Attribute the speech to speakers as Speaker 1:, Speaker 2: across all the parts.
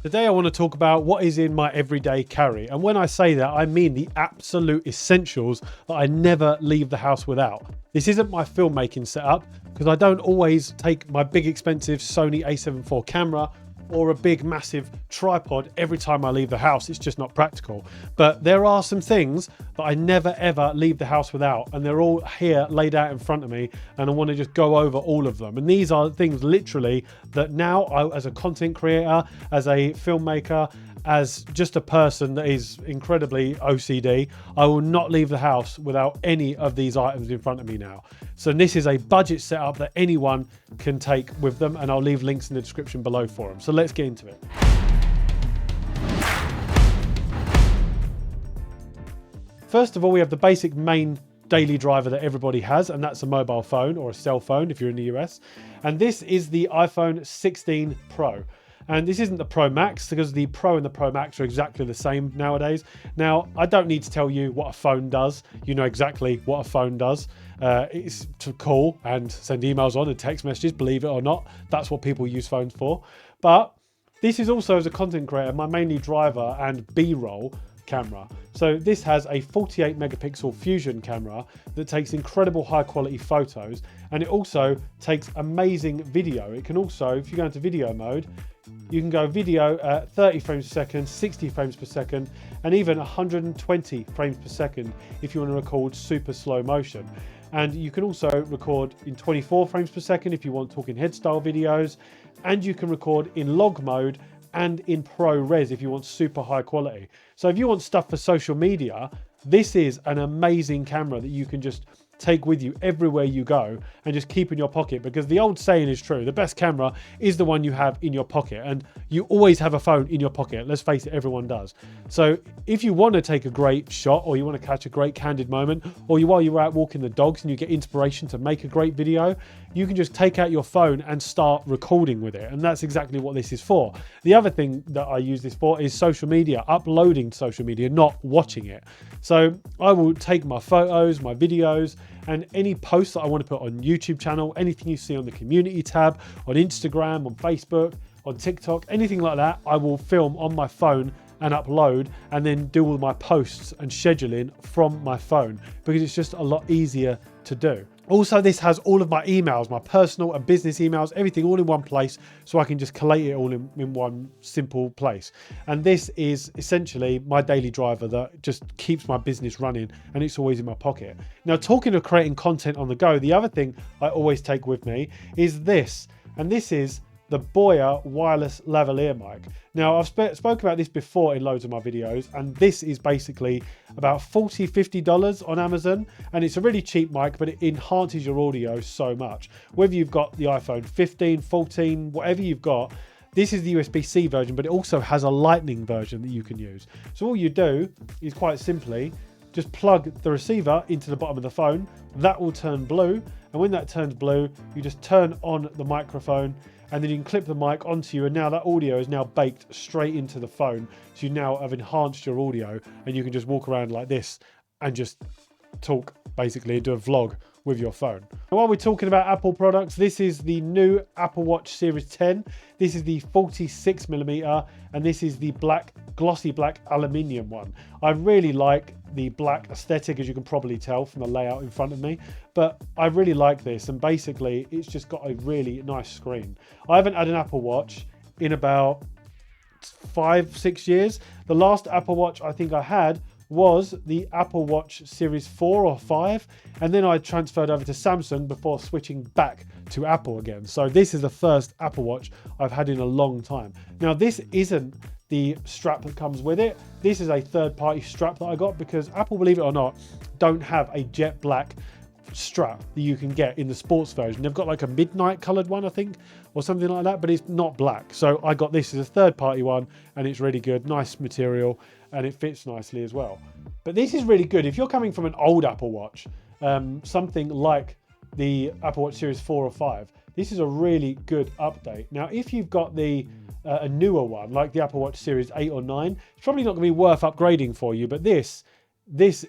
Speaker 1: Today I want to talk about what is in my everyday carry, and when I say that I mean the absolute essentials that I never leave the house without. This isn't my filmmaking setup because I don't always take my big expensive Sony a7 IV camera or a big massive tripod every time I leave the house. It's just not practical. But there are some things that I never ever leave the house without, and they're all here laid out in front of me, and I want to just go over all of them. And these are things literally that now as a content creator, as a filmmaker, as just a person that is incredibly OCD, I will not leave the house without any of these items in front of me now. So this is a budget setup that anyone can take with them, and I'll leave links in the description below for them. So let's get into it. First of all, we have the basic main daily driver that everybody has, and that's a mobile phone or a cell phone if you're in the US. And this is the iPhone 16 Pro. And this isn't the Pro Max because the Pro and the Pro Max are exactly the same nowadays. Now, I don't need to tell you what a phone does. You know exactly what a phone does. It's to call and send emails on and text messages, believe it or not. That's what people use phones for. But this is also, as a content creator, my mainly driver and B-roll camera. So this has a 48 megapixel fusion camera that takes incredible high quality photos, and it also takes amazing video. It can also, if you go into video mode, you can go video at 30 frames per second, 60 frames per second, and even 120 frames per second if you want to record super slow motion. And you can also record in 24 frames per second if you want talking head style videos, and you can record in log mode and in ProRes if you want super high quality. So if you want stuff for social media, this is an amazing camera that you can just take with you everywhere you go and just keep in your pocket, because the old saying is true: the best camera is the one you have in your pocket, and you always have a phone in your pocket. Let's face it, everyone does. So if you want to take a great shot, or you want to catch a great candid moment, or while you're out walking the dogs and you get inspiration to make a great video, you can just take out your phone and start recording with it. And that's exactly what this is for. The other thing that I use this for is social media, uploading to social media, not watching it. So I will take my photos, my videos, and any posts that I want to put on YouTube channel, anything you see on the community tab, on Instagram, on Facebook, on TikTok, anything like that, I will film on my phone and upload, and then do all my posts and scheduling from my phone, because it's just a lot easier to do. Also, this has all of my emails, my personal and business emails, everything all in one place, so I can just collate it all in one simple place. And this is essentially my daily driver that just keeps my business running, and it's always in my pocket. Now, talking of creating content on the go, the other thing I always take with me is this, and this is the Boya wireless lavalier mic. Now, I've spoke about this before in loads of my videos, and this is basically about $40–50 on Amazon, and it's a really cheap mic, but it enhances your audio so much. Whether you've got the iPhone 15, 14, whatever you've got, this is the USB-C version, but it also has a lightning version that you can use. So all you do is quite simply just plug the receiver into the bottom of the phone. That will turn blue, and when that turns blue, you just turn on the microphone, and then you can clip the mic onto you, and now that audio is now baked straight into the phone. So you now have enhanced your audio, and you can just walk around like this and just talk, basically, and do a vlog with your phone. And while we're talking about Apple products, this is the new Apple Watch Series 10. This is the 46mm, and this is the glossy black aluminium one. I really like the black aesthetic, as you can probably tell from the layout in front of me, but I really like this, and basically it's just got a really nice screen. I haven't had an Apple Watch in about 5–6 years. The last Apple Watch I think I had was the Apple Watch Series 4 or 5, and then I transferred over to Samsung before switching back to Apple again. So this is the first Apple Watch I've had in a long time. Now, this isn't the strap that comes with it. This is a third-party strap that I got, because Apple, believe it or not, don't have a jet black strap that you can get in the sports version. They've got like a midnight colored one, I think, or something like that, but it's not black. So I got this as a third-party one, and it's really good, nice material, and it fits nicely as well. But this is really good if you're coming from an old Apple Watch, something like the Apple Watch Series 4 or 5. This is a really good update. Now, if you've got a newer one, like the Apple Watch Series 8 or 9, it's probably not going to be worth upgrading for you, but this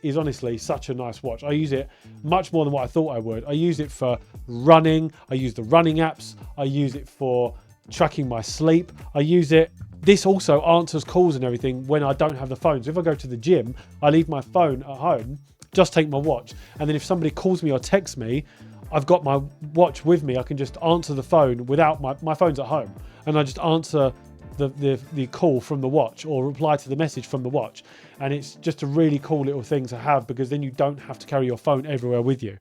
Speaker 1: is honestly such a nice watch. I use it much more than what I thought I would. I use it for running. I use the running apps. I use it for tracking my sleep. I use it this also answers calls and everything when I don't have the phone. So if I go to the gym, I leave my phone at home, just take my watch. And then if somebody calls me or texts me, I've got my watch with me. I can just answer the phone without my phone's at home. And I just answer the call from the watch or reply to the message from the watch. And it's just a really cool little thing to have, because then you don't have to carry your phone everywhere with you.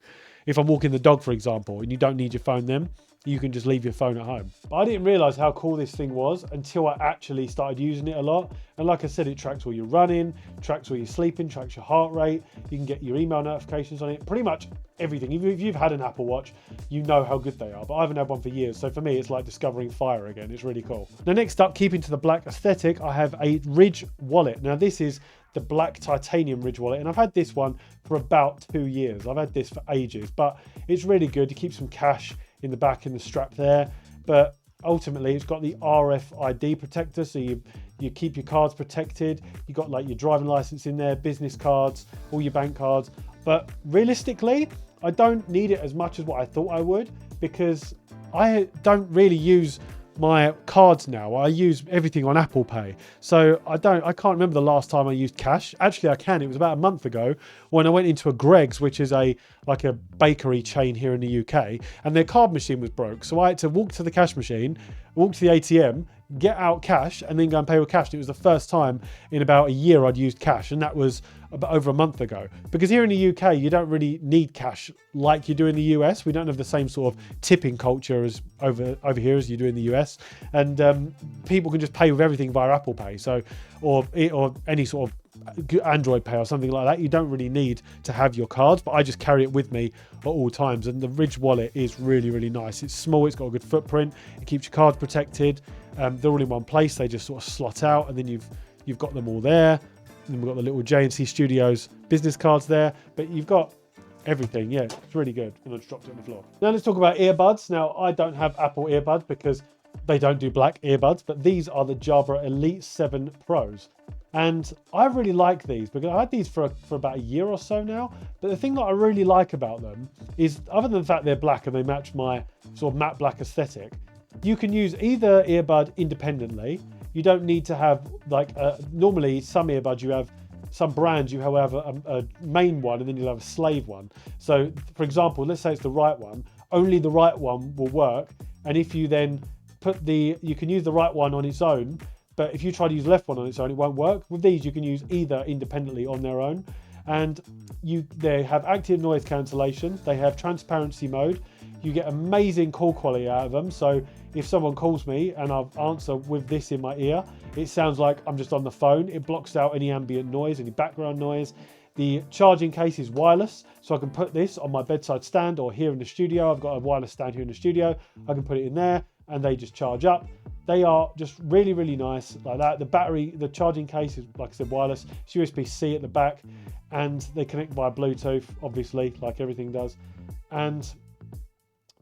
Speaker 1: If I'm walking the dog, for example, and you don't need your phone then, you can just leave your phone at home. But I didn't realize how cool this thing was until I actually started using it a lot. And like I said, it tracks all your running, tracks all your sleeping, tracks your heart rate. You can get your email notifications on it, pretty much everything. If you've had an Apple Watch, you know how good they are, but I haven't had one for years. So for me, it's like discovering fire again. It's really cool. Now, next up, keeping to the black aesthetic, I have a Ridge wallet. Now this is the black titanium Ridge wallet, and I've had this one for about 2 years. I've had this for ages, but it's really good to keep some cash in the back in the strap there. But ultimately, it's got the RFID protector, so you keep your cards protected. You got like your driving license in there, business cards, all your bank cards. But realistically, I don't need it as much as what I thought I would, because I don't really use my cards now. I use everything on Apple Pay, so I can't remember the last time I used cash. Actually, I can. It was about a month ago when I went into a Greggs, which is like a bakery chain here in the UK, and their card machine was broke. So I had to walk to the cash machine, walk to the ATM, get out cash, and then go and pay with cash. And it was the first time in about a year I'd used cash, and that was about over a month ago. Because here in the UK, you don't really need cash like you do in the US. We don't have the same sort of tipping culture as over here as you do in the US, and people can just pay with everything via Apple Pay, so or any sort of Android Pay or something like that. You don't really need to have your cards, but I just carry it with me at all times. And the Ridge wallet is really, really nice. It's small, it's got a good footprint, it keeps your cards protected. They're all in one place, they just sort of slot out, and then you've got them all there. And then we've got the little J&C Studios business cards there, but you've got everything. Yeah, it's really good. And I just dropped it on the floor. Now let's talk about earbuds. Now, I don't have Apple earbuds because they don't do black earbuds, but these are the Jabra Elite 7 Pros. And I really like these because I had these for about a year or so now. But the thing that I really like about them is, other than the fact they're black and they match my sort of matte black aesthetic, you can use either earbud independently. You don't need to have normally some earbuds you have, some brands you have a main one and then you'll have a slave one. So for example, let's say it's the right one, only the right one will work. And if you then you can use the right one on its own, but if you try to use the left one on its own, it won't work. With these, you can use either independently on their own. And they have active noise cancellation, they have transparency mode. You get amazing call quality out of them. So if someone calls me and I'll answer with this in my ear, it sounds like I'm just on the phone. It blocks out any ambient noise, any background noise. The charging case is wireless, so I can put this on my bedside stand or here in the studio. I've got a wireless stand here in the studio. I can put it in there and they just charge up. They are just really, really nice like that. The charging case is, like I said, wireless. It's USB-C at the back, and they connect via Bluetooth, obviously, like everything does. And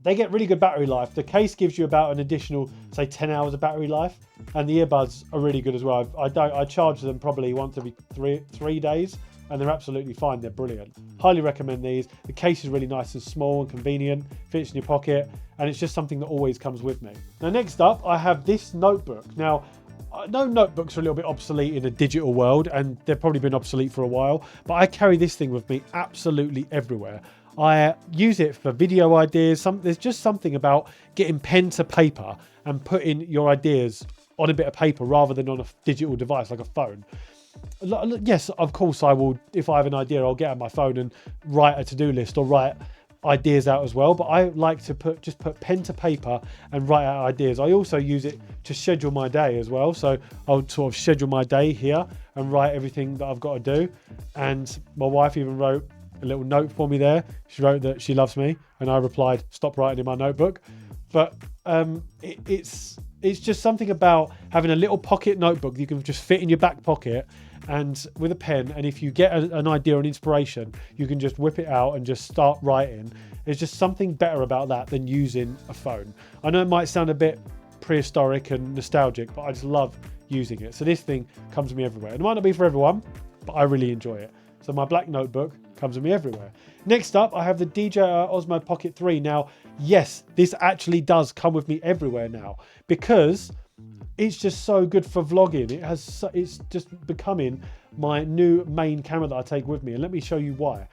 Speaker 1: they get really good battery life. The case gives you about an additional, say, 10 hours of battery life, and the earbuds are really good as well. I charge them probably once every three days, and they're absolutely fine. They're brilliant. Highly recommend these. The case is really nice and small and convenient, fits in your pocket, and it's just something that always comes with me. Now, next up, I have this notebook. Now, I know notebooks are a little bit obsolete in a digital world, and they've probably been obsolete for a while, but I carry this thing with me absolutely everywhere. I use it for video ideas. There's just something about getting pen to paper and putting your ideas on a bit of paper rather than on a digital device like a phone. Yes, of course I will. If I have an idea, I'll get out my phone and write a to-do list or write ideas out as well. But I like to just put pen to paper and write out ideas. I also use it to schedule my day as well. So I'll sort of schedule my day here and write everything that I've got to do. And my wife even wrote a little note for me there. She wrote that she loves me, and I replied, "Stop writing in my notebook." But it's just something about having a little pocket notebook you can just fit in your back pocket and with a pen, and if you get an idea or an inspiration, you can just whip it out and just start writing. There's just something better about that than using a phone. I know it might sound a bit prehistoric and nostalgic, but I just love using it. So this thing comes with me everywhere. It might not be for everyone, but I really enjoy it. So my black notebook comes with me everywhere. Next up, I have the DJI Osmo Pocket 3. Now, yes, this actually does come with me everywhere now, because It's just so good for vlogging. It's just becoming my new main camera that I take with me. And let me show you why.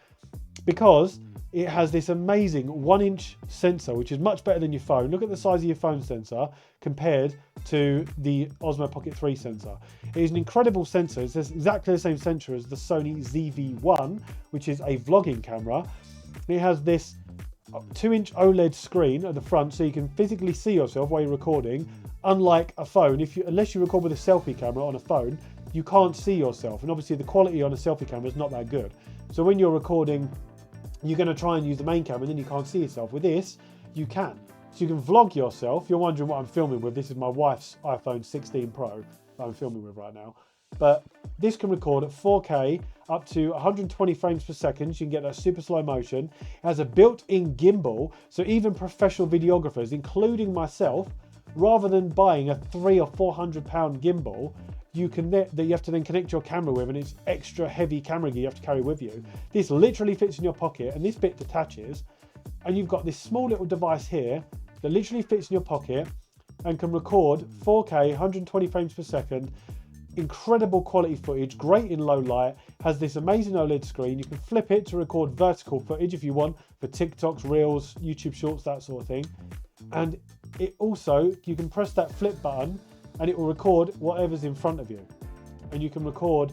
Speaker 1: Because it has this amazing 1-inch sensor, which is much better than your phone. Look at the size of your phone sensor compared to the Osmo Pocket 3 sensor. It is an incredible sensor. It's exactly the same sensor as the Sony ZV-1, which is a vlogging camera. It has this 2-inch OLED screen at the front, so you can physically see yourself while you're recording. Unlike a phone, unless you record with a selfie camera on a phone, you can't see yourself. And obviously the quality on a selfie camera is not that good. So when you're recording, you're going to try and use the main camera and then you can't see yourself. With this, you can. So you can vlog yourself. You're wondering what I'm filming with. This is my wife's iPhone 16 Pro that I'm filming with right now. But this can record at 4K up to 120 frames per second. So you can get that super slow motion. It has a built-in gimbal. So even professional videographers, including myself, rather than buying a £300 or £400 gimbal, you have to then connect your camera with, and it's extra heavy camera gear you have to carry with you. This literally fits in your pocket, and this bit detaches, and you've got this small little device here that literally fits in your pocket and can record 4K, 120 frames per second, incredible quality footage, great in low light, has this amazing OLED screen. You can flip it to record vertical footage if you want, for TikToks, Reels, YouTube Shorts, that sort of thing. And it also, you can press that flip button and it will record whatever's in front of you. And you can record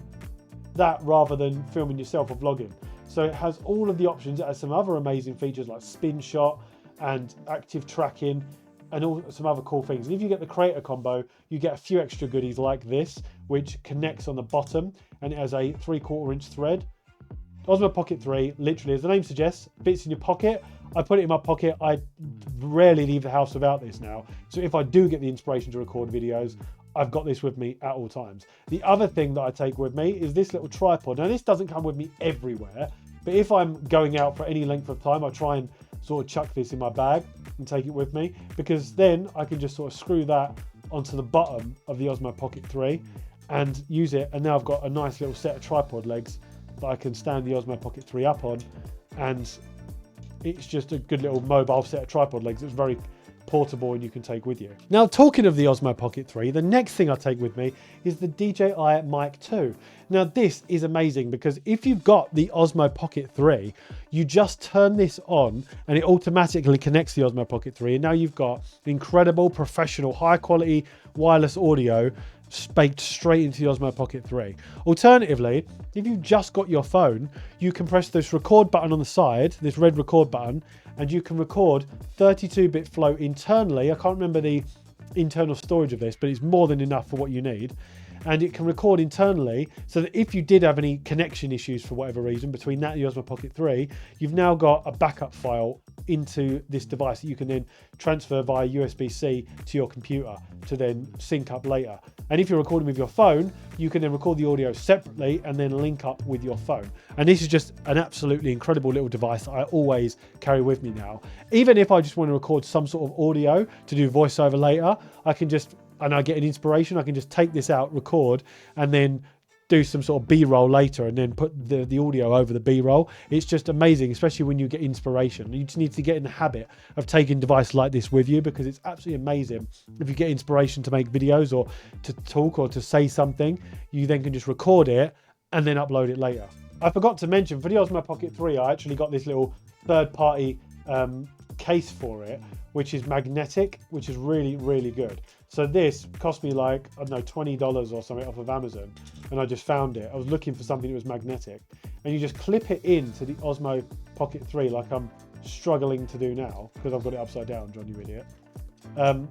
Speaker 1: that rather than filming yourself or vlogging. So it has all of the options. It has some other amazing features like spin shot and active tracking and some other cool things. And if you get the creator combo, you get a few extra goodies like this, which connects on the bottom, and it has a 3/4 inch thread. Osmo Pocket 3, literally, as the name suggests, fits in your pocket. I put it in my pocket. I rarely leave the house without this now. So if I do get the inspiration to record videos, I've got this with me at all times. The other thing that I take with me is this little tripod. Now, this doesn't come with me everywhere, but if I'm going out for any length of time, I try and sort of chuck this in my bag and take it with me, because then I can just sort of screw that onto the bottom of the Osmo Pocket 3 and use it. And now I've got a nice little set of tripod legs that I can stand the Osmo Pocket 3 up on, and it's just a good little mobile set of tripod legs. It's very portable and you can take with you. Now, talking of the Osmo Pocket 3, the next thing I take with me is the DJI Mic 2. Now, this is amazing because if you've got the Osmo Pocket 3, you just turn this on and it automatically connects the Osmo Pocket 3, and now you've got incredible, professional, high quality wireless audio baked straight into the Osmo Pocket 3. Alternatively, if you've just got your phone, you can press this record button on the side, this red record button, and you can record 32-bit flow internally. I can't remember the internal storage of this, but it's more than enough for what you need. And it can record internally, so that if you did have any connection issues for whatever reason between that and the Osmo Pocket 3, you've now got a backup file into this device that you can then transfer via USB-C to your computer to then sync up later. And if you're recording with your phone, you can then record the audio separately and then link up with your phone. And this is just an absolutely incredible little device that I always carry with me now. Even if I just want to record some sort of audio to do voiceover later, I can just, and I get an inspiration, I can just take this out, record, and then do some sort of B-roll later and then put the audio over the B-roll. It's just amazing, especially when you get inspiration. You just need to get in the habit of taking a device like this with you, because it's absolutely amazing. If you get inspiration to make videos or to talk or to say something, you then can just record it and then upload it later. I forgot to mention, for the Osmo Pocket 3, I actually got this little third-party case for it, which is magnetic, which is really, really good. So this cost me like, I don't know, $20 or something off of Amazon, and I just found it. I was looking for something that was magnetic, and you just clip it into the Osmo Pocket 3 like I'm struggling to do now because I've got it upside down, John, you idiot.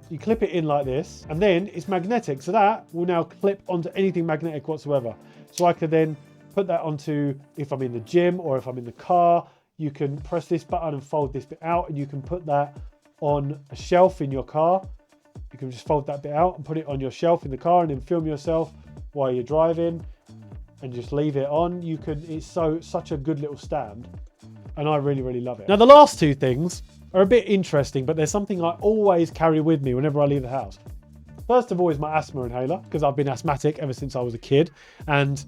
Speaker 1: You clip it in like this, and then it's magnetic, so that will now clip onto anything magnetic whatsoever. So I could then put that onto, if I'm in the gym or if I'm in the car, you can press this button and fold this bit out, and you can put that on a shelf in your car. You can just fold that bit out and put it on your shelf in the car and then film yourself while you're driving and just leave it on. You can, it's such a good little stand, and I really, really love it. Now, the last two things are a bit interesting, but there's something I always carry with me whenever I leave the house. First of all is my asthma inhaler, because I've been asthmatic ever since I was a kid, and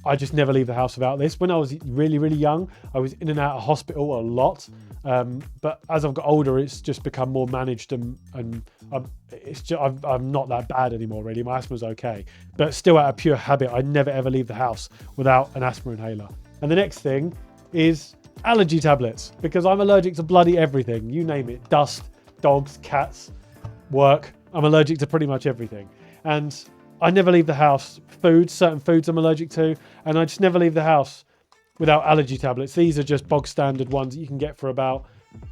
Speaker 1: I just never leave the house without this. When I was really, really young, I was in and out of hospital a lot. But as I've got older, it's just become more managed and I'm not that bad anymore, really. My asthma's okay. But still, out of pure habit, I never ever leave the house without an asthma inhaler. And the next thing is allergy tablets, because I'm allergic to bloody everything. You name it. Dust, dogs, cats, work. I'm allergic to pretty much everything. And I never leave the house. Certain foods I'm allergic to, and I just never leave the house without allergy tablets. These are just bog standard ones that you can get for about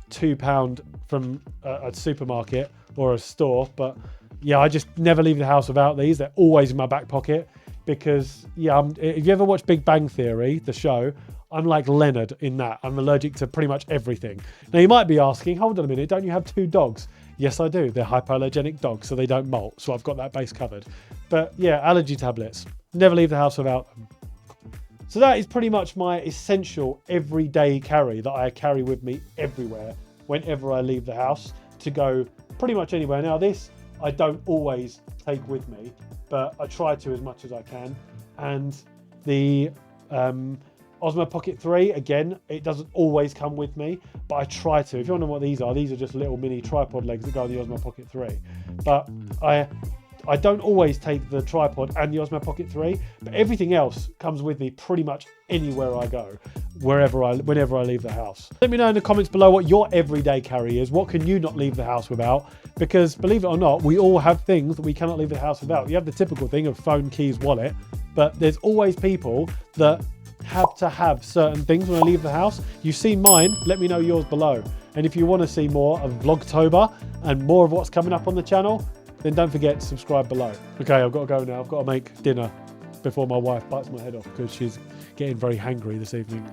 Speaker 1: £2 from a supermarket or a store. But yeah, I just never leave the house without these. They're always in my back pocket because, yeah, if you ever watch Big Bang Theory, the show, I'm like Leonard in that. I'm allergic to pretty much everything. Now, you might be asking, hold on a minute, don't you have 2 dogs? Yes, I do. They're hypoallergenic dogs, so they don't molt. So I've got that base covered. But yeah, allergy tablets. Never leave the house without them. So that is pretty much my essential everyday carry that I carry with me everywhere, whenever I leave the house, to go pretty much anywhere. Now, this I don't always take with me, but I try to as much as I can. And the Osmo Pocket 3, again, it doesn't always come with me, but I try to. If you wonder what these are just little mini tripod legs that go on the Osmo Pocket 3. But I don't always take the tripod and the Osmo Pocket 3, but everything else comes with me pretty much anywhere I go, whenever I leave the house. Let me know in the comments below what your everyday carry is. What can you not leave the house without? Because believe it or not, we all have things that we cannot leave the house without. You have the typical thing of phone, keys, wallet, but there's always people that have to have certain things when I leave the house. You've seen mine, let me know yours below. And if you want to see more of Vlogtober and more of what's coming up on the channel, then don't forget to subscribe below. Okay, I've got to go now. I've got to make dinner before my wife bites my head off because she's getting very hangry this evening.